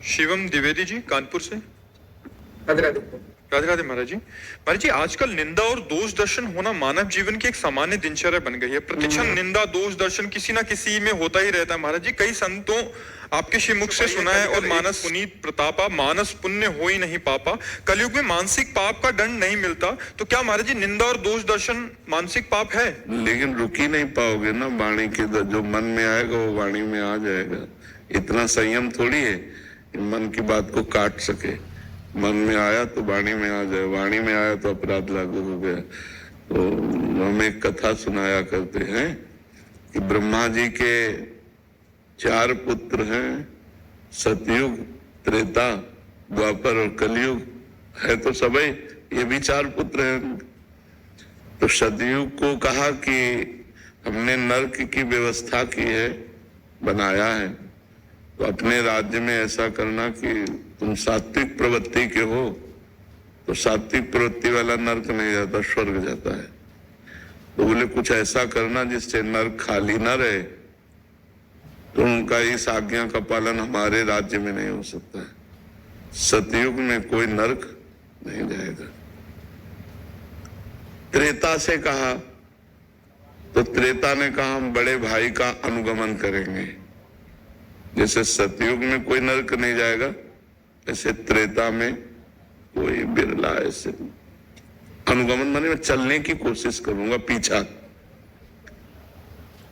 शिवम द्विवेदी जी कानपुर से। राधे राधे। राधे राधे महाराज जी। महाराज जी, आजकल निंदा और दोष दर्शन होना मानव जीवन की एक सामान्य दिनचर्या बन गई है। प्रतिक्षण निंदा दोष दर्शन किसी ना किसी में होता ही रहता है। महाराज जी, कई संतों आपके श्रीमुख से सुना है और मानस पुनीत प्रतापा मानस पुण्य हो ही नहीं पापा, कलयुग में मानसिक पाप का दंड नहीं मिलता। तो क्या महाराज जी निंदा और दोष दर्शन मानसिक पाप है? लेकिन रुक ही नहीं पाओगे ना, वाणी के जो मन में आएगा वो वाणी में आ जाएगा। इतना संयम थोड़ी है कि मन की बात को काट सके। मन में आया तो वाणी में आ जाए, वाणी में आया तो अपराध लागू हो गया। तो हम एक कथा सुनाया करते हैं कि ब्रह्मा जी के 4 पुत्र हैं, सतयुग, त्रेता, द्वापर और कलयुग है तो सबई ये भी 4 पुत्र हैं। तो सतयुग को कहा कि हमने नरक की व्यवस्था की है, बनाया है, तो अपने राज्य में ऐसा करना कि तुम सात्विक प्रवृत्ति के हो, तो सात्विक प्रवृत्ति वाला नरक नहीं जाता, स्वर्ग जाता है। तो बोले कुछ ऐसा करना जिससे नरक खाली न रहे। तो उनका इस आज्ञा का पालन हमारे राज्य में नहीं हो सकता है। सतयुग में कोई नरक नहीं जाएगा। त्रेता से कहा तो त्रेता ने कहा हम बड़े भाई का अनुगमन करेंगे। जैसे सतयुग में कोई नरक नहीं जाएगा, ऐसे त्रेता में कोई बिरला ऐसे अनुगमन माने मैं चलने की कोशिश करूंगा, पीछा।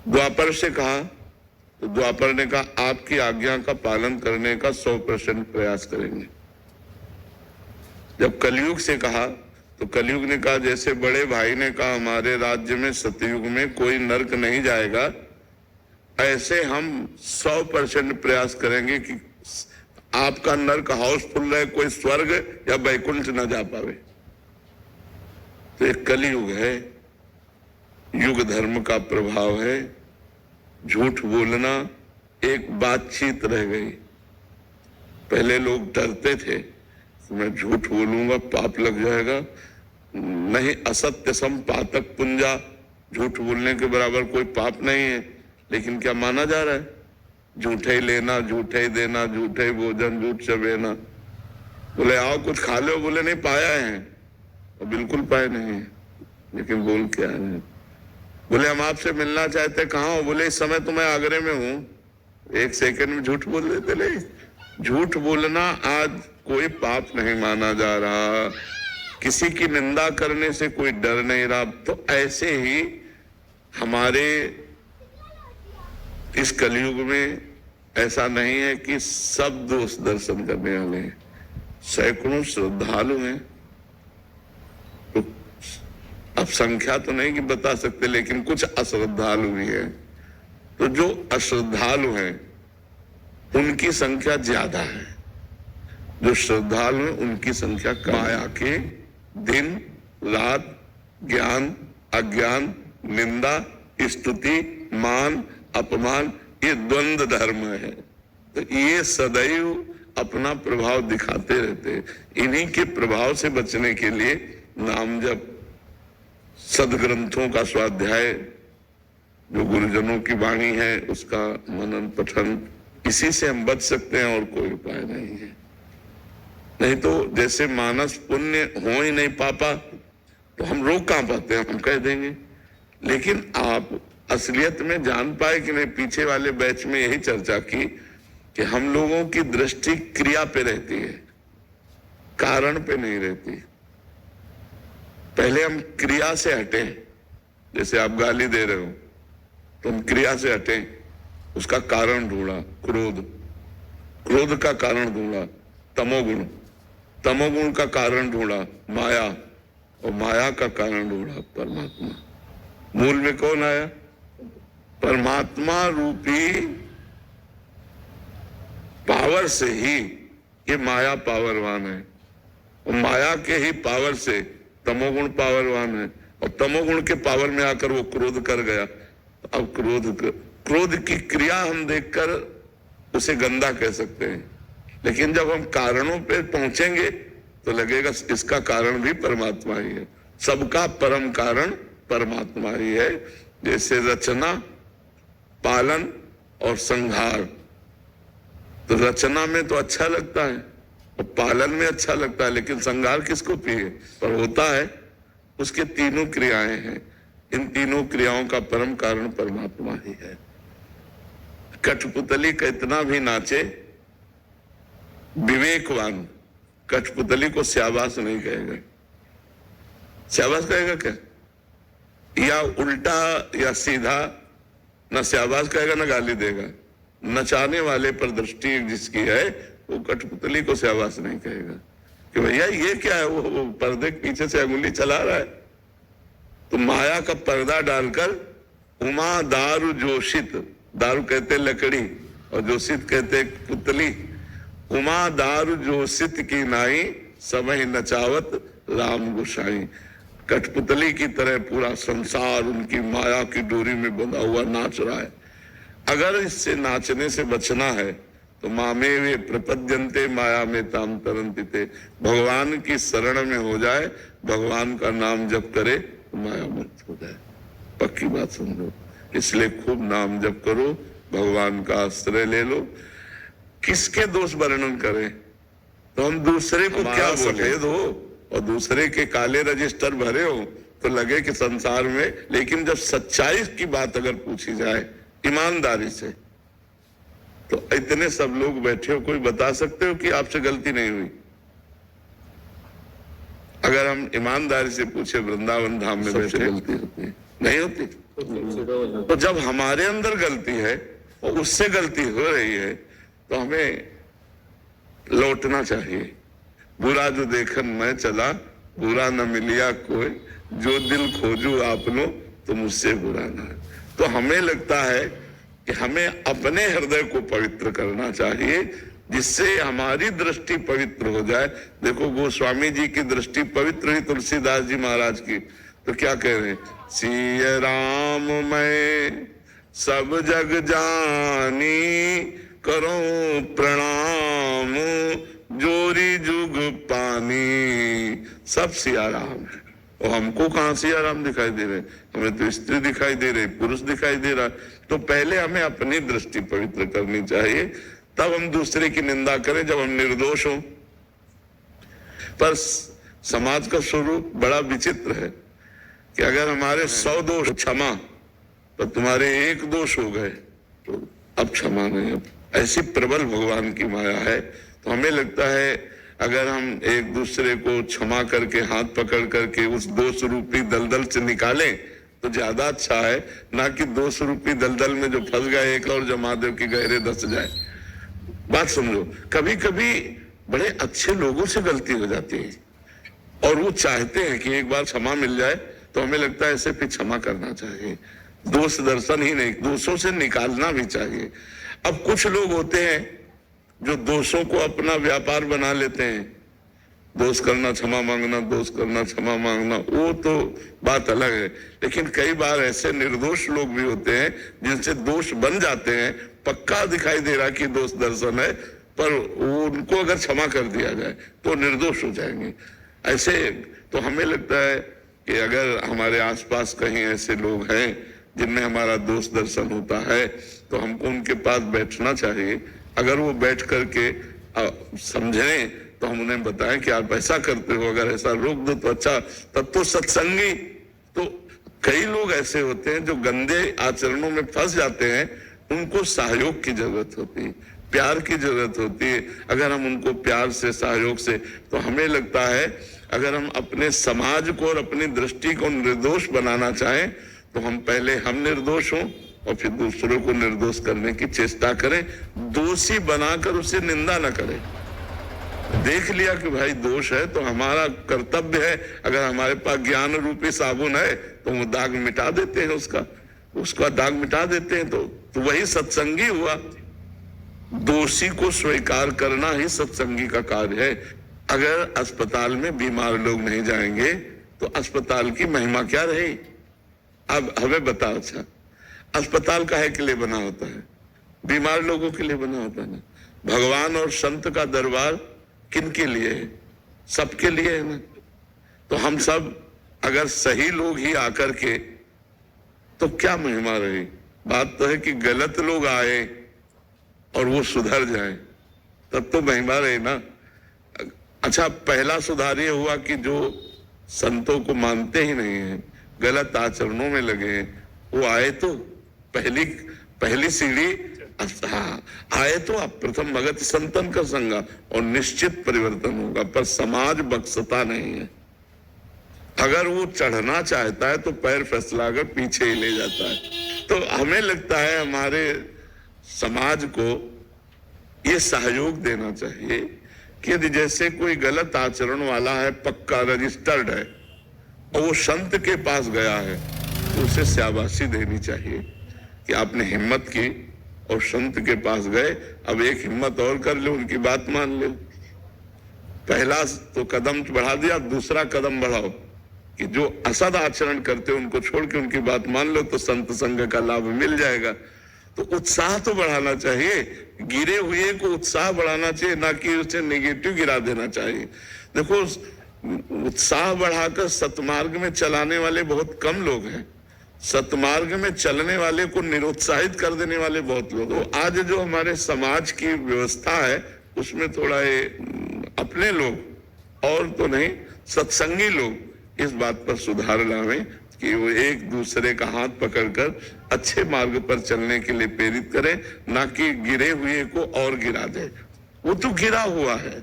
द्वापर से कहा तो द्वापर ने कहा आपकी आज्ञा का पालन करने का 100% प्रयास करेंगे। जब कलयुग से कहा तो कलयुग ने कहा जैसे बड़े भाई ने कहा हमारे राज्य में सतयुग में कोई नरक नहीं जाएगा, ऐसे हम 100% प्रयास करेंगे कि आपका नरक हाउसफुल रहे, कोई स्वर्ग या वैकुंठ न जा पावे। तो एक कलयुग है, युग धर्म का प्रभाव है। झूठ बोलना एक बातचीत रह गई। पहले लोग डरते थे तो मैं झूठ बोलूंगा पाप लग जाएगा, नहीं असत्य सम पातक पुंजा, झूठ बोलने के बराबर कोई पाप नहीं है। लेकिन क्या माना जा रहा है? झूठे ही लेना, झूठे ही देना, झूठे ही भोजन, झूठ चबेना। बोले आओ कुछ खा लो, बोले नहीं पाया है, और बिल्कुल पाए नहीं है, लेकिन बोल क्या है? बोले हम आपसे मिलना चाहते, कहाँ हो? बोले इस समय तो मैं आगरे में हूँ। 1 सेकंड में झूठ बोल देते। नहीं, झूठ बोलना आज कोई पाप नहीं माना जा रहा, किसी की निंदा करने से कोई डर नहीं रहा। तो ऐसे ही हमारे इस कलयुग में ऐसा नहीं है कि सब दोष दर्शन करने वाले हैं, सैकड़ों श्रद्धालु हैं। तो अब संख्या तो नहीं कि बता सकते, लेकिन कुछ अश्रद्धालु भी हैं। तो जो अश्रद्धालु हैं उनकी संख्या ज्यादा है, जो श्रद्धालु हैं उनकी संख्या कम। माया के दिन रात ज्ञान अज्ञान निंदा स्तुति मान अपमान ये द्वंद्व धर्म है। तो ये सदैव अपना प्रभाव दिखाते रहते हैं। इन्हीं के प्रभाव से बचने के लिए नाम जप, सदग्रंथों का स्वाध्याय, जो गुरुजनों की वाणी है उसका मनन पठन, इसी से हम बच सकते हैं और कोई उपाय नहीं है। नहीं तो जैसे मानस पुण्य हो ही नहीं पापा, तो हम रोक कहां पाते हैं? हम कह देंगे। लेकिन आप असलियत में जान पाए कि नहीं? पीछे वाले बैच में यही चर्चा की कि हम लोगों की दृष्टि क्रिया पे रहती है, कारण पे नहीं रहती। पहले हम क्रिया से हटे, जैसे आप गाली दे रहे हो तो हम क्रिया से हटे, उसका कारण ढूंढा क्रोध, क्रोध का कारण ढूंढा तमोगुण, तमोगुण का कारण ढूंढा माया, और माया का कारण ढूंढा परमात्मा। मूल में कौन आया? परमात्मा रूपी पावर से ही ये माया पावरवान है, और माया के ही पावर से तमोगुण पावरवान है, और तमोगुण के पावर में आकर वो क्रोध कर गया। अब क्रोध की क्रिया हम देखकर उसे गंदा कह सकते हैं, लेकिन जब हम कारणों पे पहुंचेंगे तो लगेगा इसका कारण भी परमात्मा ही है। सबका परम कारण परमात्मा ही है। जैसे रचना, पालन और संहार तो रचना में तो अच्छा लगता है और पालन में अच्छा लगता है, लेकिन संहार किसको प्रिय पर होता है? उसके तीनों क्रियाएं हैं। इन तीनों क्रियाओं का परम कारण परमात्मा ही है। कठपुतली कितना भी नाचे, विवेकवान कठपुतली को शाबाश नहीं कहेगा। शाबाश कहेगा क्या? या उल्टा या सीधा, ना शाबाश कहेगा ना गाली देगा। नचाने वाले पर दृष्टि जिसकी है वो कठपुतली को शाबाश नहीं कहेगा कि भैया ये क्या है, वो पर्दे के पीछे से अंगुली चला रहा है। तो माया का पर्दा डालकर उमा दारू जोशित, दारू कहते लकड़ी और जोशित कहते पुतली, उमा दारू जोशित की नाई समय नचावत राम गोसाई। कठपुतली की तरह पूरा संसार उनकी माया की डोरी में बंधा हुआ नाच रहा है। अगर इससे नाचने से बचना है तो मामे वे प्रपद्यंते माया में ताम तरंतिते, भगवान की शरण में हो जाए, भगवान का नाम जप करे तो माया मुक्त हो जाए। पक्की बात समझो। इसलिए खूब नाम जप करो, भगवान का आश्रय ले लो। किसके दोष वर्णन करें? तो हम दूसरे को क्या सफेद हो और दूसरे के काले रजिस्टर भरे हो तो लगे कि संसार में, लेकिन जब सच्चाई की बात अगर पूछी जाए ईमानदारी से, तो इतने सब लोग बैठे हो, कोई बता सकते हो कि आपसे गलती नहीं हुई? अगर हम ईमानदारी से पूछे, वृंदावन धाम में बैठे, गलती होती है? नहीं होती। तो जब हमारे अंदर गलती है और उससे गलती हो रही है तो हमें लौटना चाहिए। बुरा जो देखन मैं चला, बुरा न मिलिया कोई, जो दिल खोजू आपनो तो मुझसे बुरा ना है। तो हमें लगता है कि हमें अपने हृदय को पवित्र करना चाहिए, जिससे हमारी दृष्टि पवित्र हो जाए। देखो गोस्वामी जी की दृष्टि पवित्र हुई तुलसीदास जी महाराज की, तो क्या कह रहे हैं? सिय राम मैं सब जग जानी, करो प्रणाम जोरी जुग पानी। सब सिया राम है और हमको कहां सिया राम दिखाई दे रहे? हमें तो स्त्री दिखाई दे रही, पुरुष दिखाई दे रहा। तो पहले हमें अपनी दृष्टि पवित्र करनी चाहिए, तब हम दूसरे की निंदा करें जब हम निर्दोष हों। पर समाज का स्वरूप बड़ा विचित्र है कि अगर हमारे 100 दोष क्षमा, पर तुम्हारे 1 दोष हो गए तो अब क्षमा नहीं। अब ऐसी प्रबल भगवान की माया है। तो हमें लगता है अगर हम एक दूसरे को क्षमा करके, हाथ पकड़ करके उस दोष रूपी दलदल से निकालें तो ज्यादा अच्छा है, ना कि दोष रूपी दलदल में जो फंस गए एक और जमा दे कि गहरे धंस जाए। बात समझो। कभी कभी बड़े अच्छे लोगों से गलती हो जाती है और वो चाहते हैं कि एक बार क्षमा मिल जाए, तो हमें लगता है ऐसे फिर क्षमा करना चाहिए। दोष दर्शन ही नहीं, दोषों से निकालना भी चाहिए। अब कुछ लोग होते हैं जो दोषों को अपना व्यापार बना लेते हैं। दोष करना क्षमा मांगना, दोष करना क्षमा मांगना, वो तो बात अलग है। लेकिन कई बार ऐसे निर्दोष लोग भी होते हैं जिनसे दोष बन जाते हैं, पक्का दिखाई दे रहा कि दोष दर्शन है, पर उनको अगर क्षमा कर दिया जाए तो निर्दोष हो जाएंगे। ऐसे तो हमें लगता है कि अगर हमारे आसपास कहीं ऐसे लोग हैं जिनमें हमारा दोष दर्शन होता है तो हमको उनके पास बैठना चाहिए। अगर वो बैठ करके समझें तो हम उन्हें बताएं कि आप ऐसा करते हो, अगर ऐसा रोक दो तो अच्छा। तब तो सत्संगी, तो कई लोग ऐसे होते हैं जो गंदे आचरणों में फंस जाते हैं, उनको सहयोग की जरूरत होती है, प्यार की जरूरत होती है। अगर हम उनको प्यार से, सहयोग से, तो हमें लगता है अगर हम अपने समाज को और अपनी दृष्टि को निर्दोष बनाना चाहें तो हम पहले हम निर्दोष हों और फिर दूसरों को निर्दोष करने की चेष्टा करें। दोषी बनाकर उसे निंदा न करें। देख लिया कि भाई दोष है तो हमारा कर्तव्य है, अगर हमारे पास ज्ञान रूपी साबुन है तो वो दाग मिटा देते हैं, उसका दाग मिटा देते हैं। तो वही सत्संगी हुआ। दोषी को स्वीकार करना ही सत्संगी का कार्य है। अगर अस्पताल में बीमार लोग नहीं जाएंगे तो अस्पताल की महिमा क्या रही? अब हमें बताओ, अच्छा अस्पताल काहे के लिए बना होता है? बीमार लोगों के लिए बना होता है ना। भगवान और संत का दरबार किन के लिए है? सबके लिए है ना। तो हम सब अगर सही लोग ही आकर के, तो क्या महिमा रही? बात तो है कि गलत लोग आए और वो सुधर जाए, तब तो महिमा रही ना। अच्छा, पहला सुधार ये हुआ कि जो संतों को मानते ही नहीं है, गलत आचरणों में लगे हैं, वो आए तो पहली सीढ़ी, हाँ, आए तो आप प्रथम भगत संतन का संगा और निश्चित परिवर्तन होगा, पर समाज बख्शता नहीं है। अगर वो चढ़ना चाहता है तो पैर फैसलाकर पीछे ही ले जाता है। तो हमें लगता है हमारे समाज को ये सहयोग देना चाहिए कि यदि जैसे कोई गलत आचरण वाला है, पक्का रजिस्टर्ड है, और वो संत के पास गया है, तो उसे शाबाशी देनी चाहिए कि आपने हिम्मत की और संत के पास गए, अब एक हिम्मत और कर लो, उनकी बात मान लो। पहला तो कदम बढ़ा दिया, दूसरा कदम बढ़ाओ कि जो असद आचरण करते उनको छोड़ के उनकी बात मान लो, तो संत संग का लाभ मिल जाएगा। तो उत्साह तो बढ़ाना चाहिए, गिरे हुए को उत्साह बढ़ाना चाहिए, ना कि उसे नेगेटिव गिरा देना चाहिए। देखो, उत्साह बढ़ाकर सतमार्ग में चलाने वाले बहुत कम लोग हैं, सतमार्ग में चलने वाले को निरुत्साहित कर देने वाले बहुत लोग। तो आज जो हमारे समाज की व्यवस्था है उसमें थोड़ा ये अपने लोग और तो नहीं, सत्संगी लोग इस बात पर सुधार लावें कि वो एक दूसरे का हाथ पकड़कर अच्छे मार्ग पर चलने के लिए प्रेरित करें, ना कि गिरे हुए को और गिरा दे। वो तो गिरा हुआ है,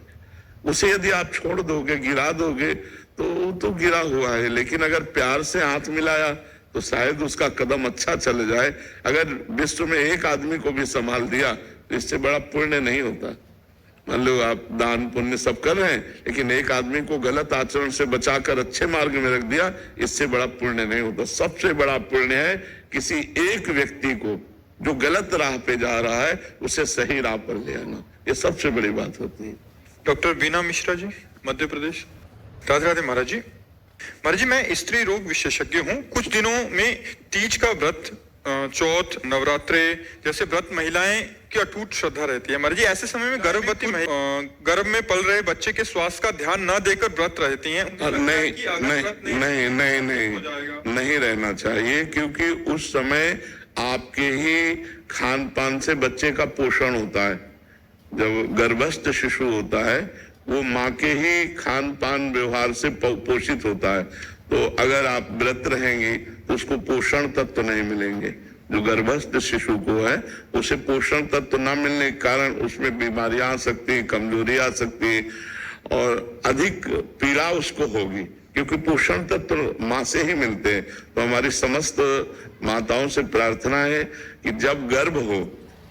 उसे यदि आप छोड़ दोगे, गिरा दोगे, तो वो तो गिरा हुआ है। लेकिन अगर प्यार से हाथ मिलाया तो शायद उसका कदम अच्छा चल जाए। अगर विश्व में एक आदमी को भी संभाल दिया तो इससे बड़ा पुण्य नहीं होता। मान लो आप दान पुण्य सब कर रहे हैं, लेकिन एक आदमी को गलत आचरण से बचाकर अच्छे मार्ग में रख दिया, इससे बड़ा पुण्य नहीं होता। सबसे बड़ा पुण्य है किसी एक व्यक्ति को जो गलत राह पे जा रहा है उसे सही राह पर ले आना, ये सबसे बड़ी बात होती है। डॉक्टर बीना मिश्रा जी, मध्य प्रदेश। राधे राधे महाराज जी। महाराज जी, मैं स्त्री रोग विशेषज्ञ हूँ। कुछ दिनों में तीज का व्रत, चौथ, नवरात्रे जैसे व्रत महिलाएं की अटूट श्रद्धा रहती है। महाराज जी, ऐसे समय में गर्भवती गर्भ में पल रहे बच्चे के स्वास्थ्य का ध्यान न देकर व्रत रहती हैं। नहीं रहना चाहिए, क्योंकि उस समय आपके ही खान पान से बच्चे का पोषण होता है। जब गर्भस्थ शिशु होता है वो माँ के ही खान पान व्यवहार से पोषित होता है। तो अगर आप व्रत रहेंगे तो उसको पोषण तत्व नहीं मिलेंगे। जो गर्भस्थ शिशु को है उसे पोषण तत्व न मिलने के कारण उसमें बीमारियां आ सकती है, कमजोरी आ सकती है और अधिक पीड़ा उसको होगी, क्योंकि पोषण तत्व माँ से ही मिलते हैं। तो हमारी समस्त माताओं से प्रार्थना है कि जब गर्भ हो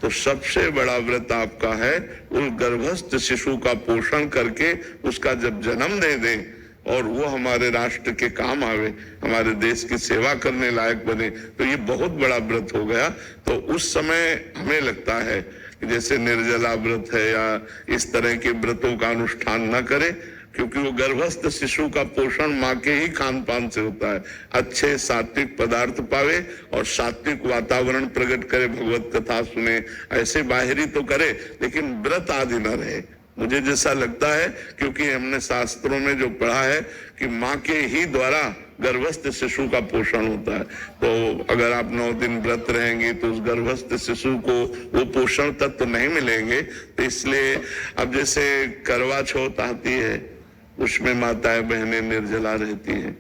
तो सबसे बड़ा व्रत आपका है उस गर्भस्थ शिशु का पोषण करके उसका जब जन्म दे दें और वो हमारे राष्ट्र के काम आवे, हमारे देश की सेवा करने लायक बने, तो ये बहुत बड़ा व्रत हो गया। तो उस समय हमें लगता है कि जैसे निर्जला व्रत है या इस तरह के व्रतों का अनुष्ठान न करें, क्योंकि वो गर्भस्थ शिशु का पोषण माँ के ही खान पान से होता है। अच्छे सात्विक पदार्थ पावे और सात्विक वातावरण प्रकट करे, भगवत कथा सुने, ऐसे बाहरी तो करे लेकिन व्रत आदि न रहे। मुझे जैसा लगता है, क्योंकि हमने शास्त्रों में जो पढ़ा है कि माँ के ही द्वारा गर्भस्थ शिशु का पोषण होता है। तो अगर आप 9 दिन व्रत रहेंगे तो उस गर्भस्थ शिशु को वो पोषण तत्व नहीं मिलेंगे। तो इसलिए अब जैसे करवा चौथ आती है उसमें माताएं बहनें निर्जला रहती हैं।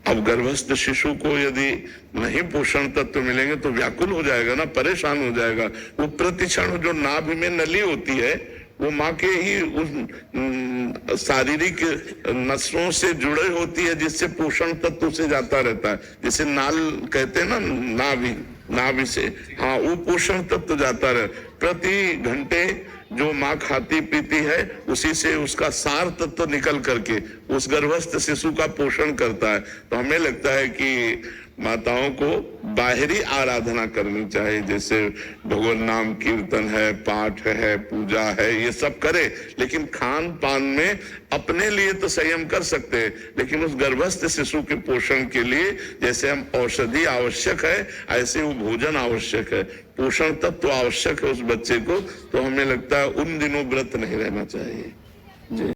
अब गर्भस्थ शिशु को यदि नहीं पोषण तत्व मिलेंगे तो व्याकुल हो जाएगा ना, परेशान हो जाएगा। वो प्रतिक्षण जो नाभि में नली होती है वो माँ के ही उस शारीरिक नसों से जुड़े होती है, जिससे पोषण तत्व से जाता रहता है। जैसे नाल कहते हैं ना, नाभि से, हाँ, वो पोषण तत्व जाता रहे। प्रति घंटे जो माँ खाती पीती है उसी से उसका सार तत्व निकल करके उस गर्भस्थ शिशु का पोषण करता है। तो हमें लगता है कि माताओं को बाहरी आराधना करनी चाहिए, जैसे भगवान नाम कीर्तन है, पाठ है, पूजा है, ये सब करे, लेकिन खान पान में अपने लिए तो संयम कर सकते हैं, लेकिन उस गर्भस्थ शिशु के पोषण के लिए जैसे हम औषधि आवश्यक है ऐसे वो भोजन आवश्यक है, पोषण तत्व आवश्यक है उस बच्चे को। तो हमें लगता है उन दिनों व्रत नहीं रहना चाहिए। जी।